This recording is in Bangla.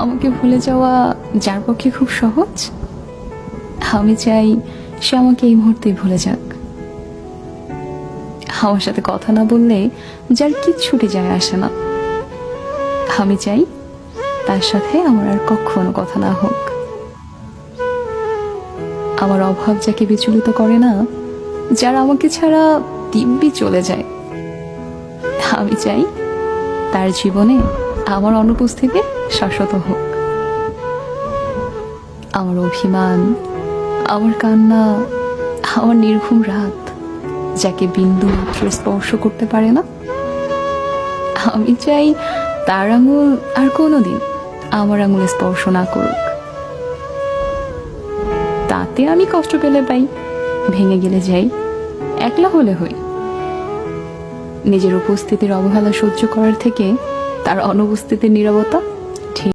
আমাকে ভুলে যাওয়া যার পক্ষে খুব সহজ, আমি চাই সে আমাকে এই মুহূর্তে ভুলে যাক। আমার সাথে কথা না বললে যার কিচ্ছুটি যায় আসে না, আমি চাই তার সাথে আমার আর কখনো কথা না হোক। আমার অভাব যাকে বিচলিত করে না, যারা আমাকে ছাড়া দিব্যি চলে যায়, আমি চাই তার জীবনে আমার অনুপস্থিতি শাশ্বত হোক। আমার অভিমান, আমার কান্না, আমার নির্ঘুম রাত যাকে বিন্দু মাত্র স্পর্শ করতে পারে না, আমি চাই তার আঙুল আর কোনোদিন আমার আঙুলে স্পর্শ না করুক। তাতে আমি কষ্ট পেলে পাই, ভেঙে গেলে যাই, একলা হলে হই। নিজের উপস্থিতির অবহেলা সহ্য করার থেকে তার অনুপস্থিতির নীরবতা